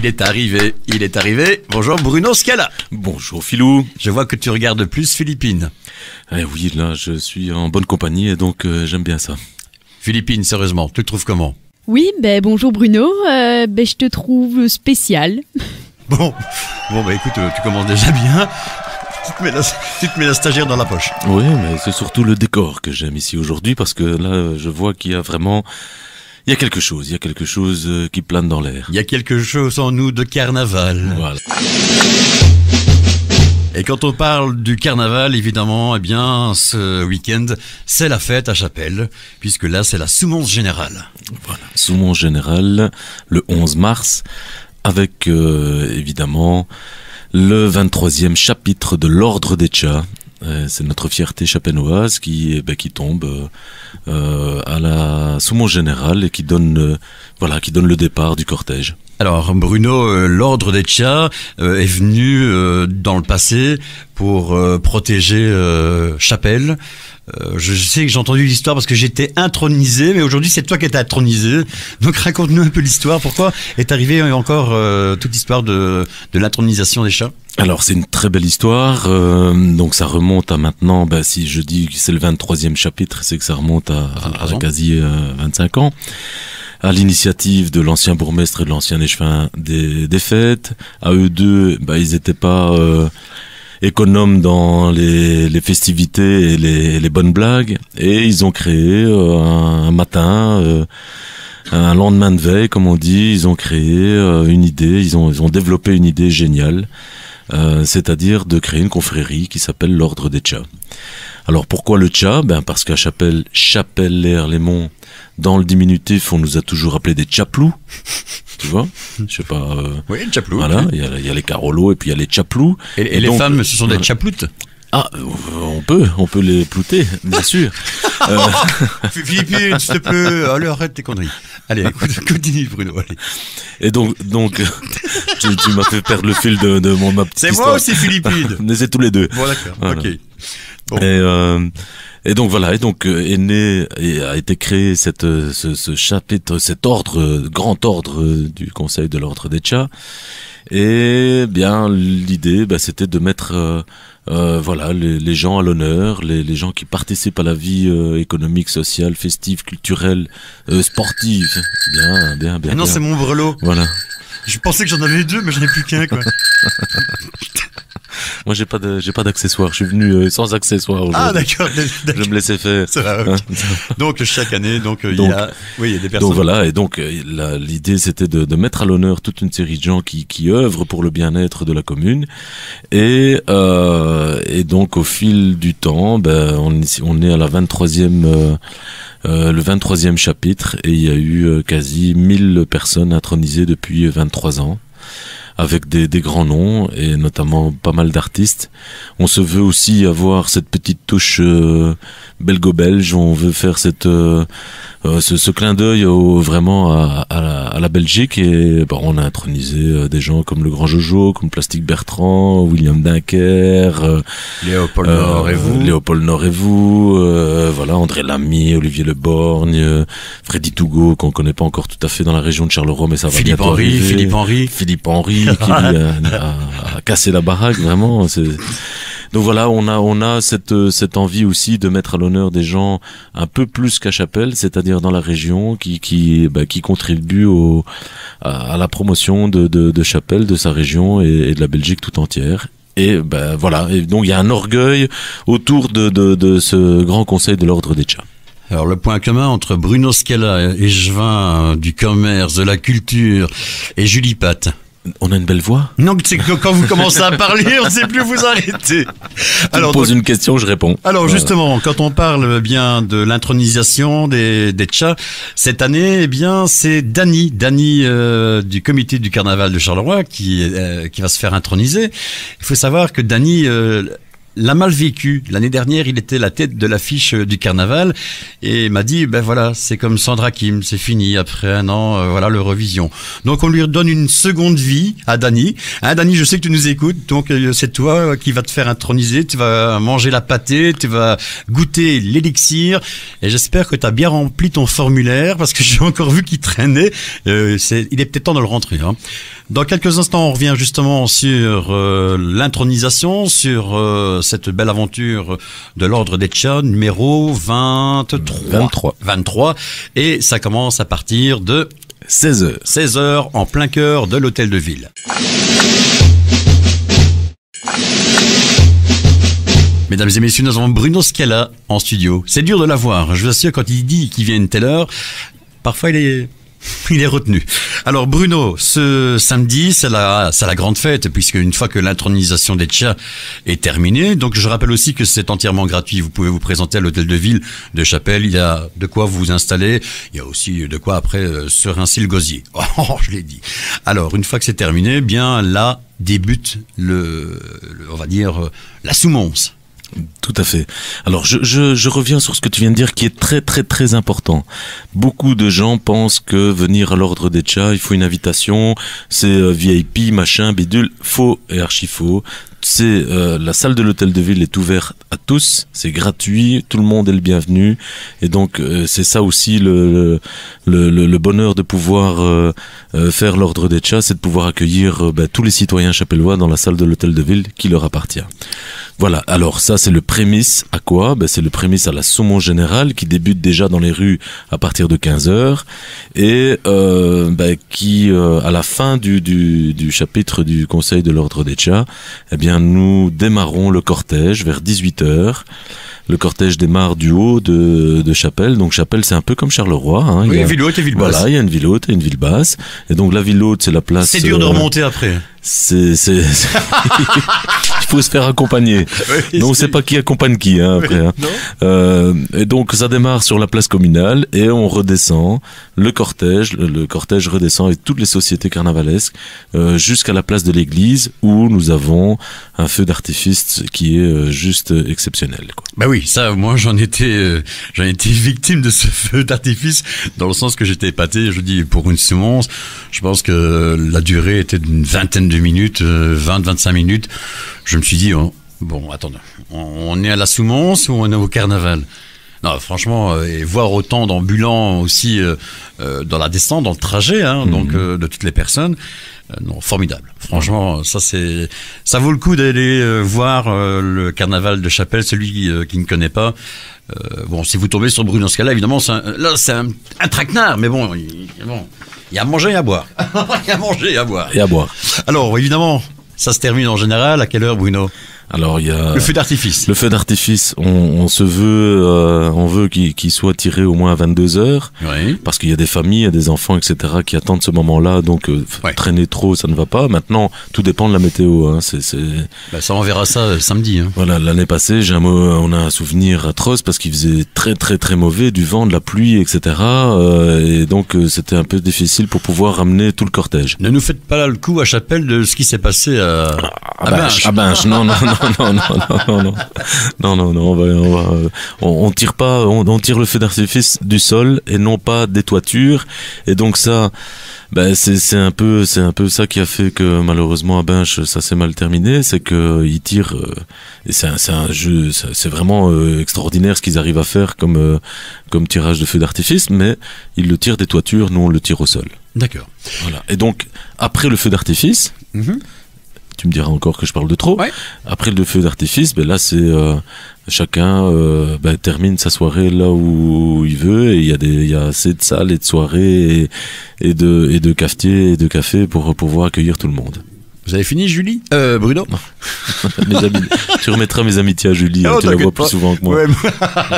Il est arrivé. Bonjour Bruno Scala. Bonjour Philou. Je vois que tu regardes plus Philippines. Eh oui, là je suis en bonne compagnie et donc j'aime bien ça. Philippines, sérieusement, tu te trouves comment? Oui, bonjour Bruno, je te trouve spécial. Bon, écoute, tu commences déjà bien. Tu te mets la stagiaire dans la poche. Oui, mais c'est surtout le décor que j'aime ici aujourd'hui parce que là je vois qu'il y a vraiment... Il y a quelque chose qui plane dans l'air. Il y a quelque chose en nous de carnaval. Voilà. Et quand on parle du carnaval, évidemment, ce week-end, c'est la fête à Chapelle, puisque là, c'est la Soumonce Générale. Voilà, Soumonce Générale, le 11 mars, avec évidemment le 23e chapitre de l'Ordre des Tchats. C'est notre fierté chapelloise qui tombe à la Soumonce Générale et qui donne le départ du cortège. Alors Bruno, l'Ordre des Tchats est venu dans le passé pour protéger Chapelle. Je sais que j'ai entendu l'histoire parce que j'étais intronisé, mais aujourd'hui c'est toi qui es intronisé. Donc raconte-nous un peu l'histoire. Pourquoi est arrivée encore toute l'histoire de l'intronisation des chats? Alors c'est une très belle histoire, donc ça remonte à maintenant, si je dis que c'est le 23e chapitre, c'est que ça remonte à quasi 25 ans, à l'initiative de l'ancien bourgmestre et de l'ancien échevin des fêtes. À eux deux, ils étaient pas économes dans les festivités et les bonnes blagues, et ils ont créé un matin... un lendemain de veille, comme on dit, ils ont créé une idée, ils ont développé une idée géniale, c'est-à-dire de créer une confrérie qui s'appelle l'Ordre des Tchats. Alors pourquoi le Tchat? Parce qu'à Chapelle-l'Air-les-Monts, dans le diminutif, on nous a toujours appelé des Tchaplous, tu vois? Je sais pas. Oui, les Tchaplous. Voilà, il y a les Carolos et puis il y a les Tchaplous. Et les femmes, ce sont des Tchaploutes? Ah, on peut les plouter, bien sûr. Philippine, s'il te plaît, allez, arrête tes conneries. Allez, continue Bruno, allez. Et donc tu m'as fait perdre le fil de ma petite histoire. C'est moi ou c'est Philippine? Mais c'est tous les deux. Bon, d'accord, voilà. ok. Bon. Et donc voilà, est né et a été créé ce chapitre, cet ordre, grand ordre du Conseil de l'Ordre des Tchats. Et bien l'idée, c'était de mettre les gens à l'honneur, les gens qui participent à la vie économique, sociale, festive, culturelle, sportive. Bien. Ah non, c'est mon brelot. Voilà. Je pensais que j'en avais deux, mais j'en ai plus qu'un, quoi. Moi, j'ai pas d'accessoires. Je suis venu sans accessoires aujourd'hui. Ah, d'accord. Je me laissais faire. C'est vrai, okay. Donc, chaque année, il y a des personnes. Donc, voilà. Et donc, l'idée, c'était de mettre à l'honneur toute une série de gens qui œuvrent pour le bien-être de la commune. Et donc, au fil du temps, on est à la 23e, le 23e chapitre, et il y a eu quasi 1000 personnes intronisées depuis 23 ans. Avec des grands noms et notamment pas mal d'artistes. On se veut aussi avoir cette petite touche belgo-belge. On veut faire ce clin d'œil vraiment à la Belgique, et on a intronisé des gens comme le Grand Jojo, comme Plastique Bertrand, William Dunker, Léopold Nord et vous, André Lamy, Olivier Le Borgne, Freddy Tougo, qu'on connaît pas encore tout à fait dans la région de Charleroi, mais ça va bientôt arriver. Philippe Henry qui a cassé la baraque, vraiment. Donc voilà, on a cette envie aussi de mettre à l'honneur des gens un peu plus qu'à Chapelle, c'est-à-dire dans la région, qui contribuent à la promotion de Chapelle, de sa région et de la Belgique tout entière. Et voilà. Et donc il y a un orgueil autour de ce grand conseil de l'Ordre des Tchats. Alors le point commun entre Bruno Scala, échevin du commerce, de la culture, et Julie Pat. On a une belle voix. Non, c'est que quand vous commencez à parler, on ne sait plus vous arrêter. Alors, tu me poses une question, je réponds. Alors justement, quand on parle bien de l'intronisation des Tchats, cette année, c'est Dany du comité du carnaval de Charleroi qui va se faire introniser. Il faut savoir que Dany l'a mal vécu. L'année dernière, il était la tête de l'affiche du carnaval et m'a dit, c'est comme Sandra Kim, c'est fini après un an, l'Eurovision. Donc on lui donne une seconde vie à Dany. Dany, je sais que tu nous écoutes, donc c'est toi qui va te faire introniser, tu vas manger la pâtée, tu vas goûter l'élixir, et j'espère que tu as bien rempli ton formulaire parce que j'ai encore vu qu'il traînait. Il est peut-être temps de le rentrer. Dans quelques instants, on revient justement sur l'intronisation, sur cette belle aventure de l'Ordre des Tchats, numéro 23. Et ça commence à partir de 16h. 16h en plein cœur de l'hôtel de ville. Mesdames et messieurs, nous avons Bruno Scala en studio. C'est dur de l'avoir. Je vous assure, quand il dit qu'il vient une telle heure, parfois il est retenu. Alors Bruno, ce samedi, c'est la grande fête, puisque une fois que l'intronisation des Tchats est terminée, donc je rappelle aussi que c'est entièrement gratuit. Vous pouvez vous présenter à l'hôtel de ville de Chapelle. Il y a de quoi vous installer. Il y a aussi de quoi après se rincer le gosier. Oh, je l'ai dit. Alors, une fois que c'est terminé, bien là débute on va dire, la soumonce. Tout à fait. Alors je reviens sur ce que tu viens de dire qui est très très très important. Beaucoup de gens pensent que venir à l'Ordre des Tchats, il faut une invitation, c'est VIP, machin, bidule. Faux et archi faux. C'est la salle de l'hôtel de ville est ouverte à tous, c'est gratuit, tout le monde est le bienvenu, et donc c'est ça aussi le bonheur de pouvoir faire l'Ordre des Tchats, c'est de pouvoir accueillir tous les citoyens chapellois dans la salle de l'hôtel de ville qui leur appartient. Voilà, alors ça c'est le prémisse à quoi? C'est le prémisse à la soumonce générale qui débute déjà dans les rues à partir de 15h et qui à la fin du chapitre du Conseil de l'Ordre des Tchats, eh bien nous démarrons le cortège vers 18h. Le cortège démarre du haut de Chapelle. Donc Chapelle, c'est un peu comme Charleroi. Hein. Oui, il y a ville haute et ville basse. Voilà, il y a une ville haute et une ville basse. Et donc la ville haute, c'est la place... C'est dur de remonter après. Il faut se faire accompagner. Oui, donc c'est pas qui accompagne qui hein, après. Oui, hein. Et donc ça démarre sur la place communale et on redescend. Le cortège redescend avec toutes les sociétés carnavalesques jusqu'à la place de l'église où nous avons un feu d'artifice qui est juste exceptionnel. Quoi. Bah oui, ça, moi j'en étais victime de ce feu d'artifice dans le sens que j'étais épaté. Je dis pour une soumonce, je pense que la durée était d'une vingtaine de minutes, 20-25 minutes. Je me suis dit, bon, attendez, on est à la soumonce ou on est au carnaval? Non, franchement, et voir autant d'ambulants aussi dans la descente, dans le trajet, hein, donc de toutes les personnes, non, formidable. Franchement, ça vaut le coup d'aller voir le carnaval de Chapelle, celui qui ne connaît pas. Bon, si vous tombez sur Bruno Scala, évidemment, c'est un traquenard, mais bon, il y a à manger et à boire. Il y a à manger et à boire. Et à boire. Alors, évidemment, ça se termine en général. À quelle heure, Bruno? Alors il y a le feu d'artifice. Le feu d'artifice, on veut qu'il soit tiré au moins à 22h, oui. Parce qu'il y a des familles, il y a des enfants, etc. qui attendent ce moment-là, donc traîner trop, ça ne va pas. Maintenant, tout dépend de la météo. Hein. Ça, on verra ça samedi. Hein. Voilà, l'année passée, on a un souvenir atroce parce qu'il faisait très très très mauvais, du vent, de la pluie, etc. Et donc c'était un peu difficile pour pouvoir ramener tout le cortège. Ne nous faites pas là le coup à Chapelle de ce qui s'est passé à Binche. À Binche, non. On tire pas, on tire le feu d'artifice du sol et non pas des toitures. Et donc ça, c'est un peu ça qui a fait que malheureusement à Binche ça s'est mal terminé, c'est que ils tirent et c'est un jeu, c'est vraiment extraordinaire ce qu'ils arrivent à faire comme tirage de feu d'artifice, mais ils le tirent des toitures, nous on le tire au sol. D'accord. Voilà. Et donc après le feu d'artifice. Tu me diras encore que je parle de trop. Ouais. Après le feu d'artifice, là c'est chacun termine sa soirée là où il veut et il y a assez de salles et de soirées et de cafetiers et de cafés pour pouvoir accueillir tout le monde. Vous avez fini, Julie? Bruno? Tu remettras mes amitiés à Julie, tu la vois plus souvent que moi. Ouais,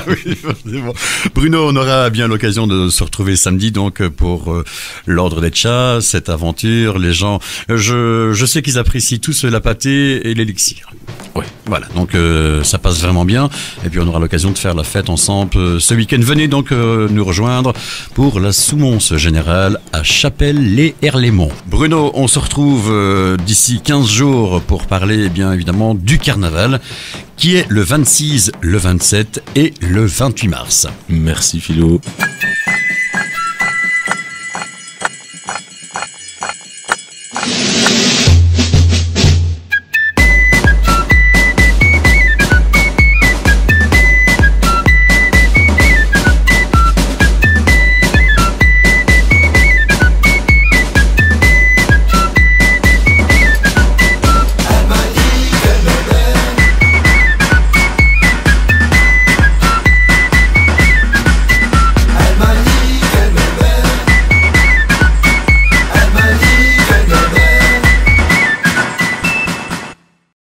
oui, forcément. Bruno, on aura bien l'occasion de se retrouver samedi donc pour l'Ordre des Tchats, cette aventure. Les gens, je sais qu'ils apprécient tous la pâtée et l'élixir. Ouais. Voilà, donc ça passe vraiment bien. Et puis on aura l'occasion de faire la fête ensemble ce week-end. Venez donc nous rejoindre pour la soumonce générale à Chapelle-les-Herlémont. Bruno, on se retrouve d'ici 15 jours pour parler bien évidemment du carnaval qui est le 26, le 27 et le 28 mars. Merci Philo.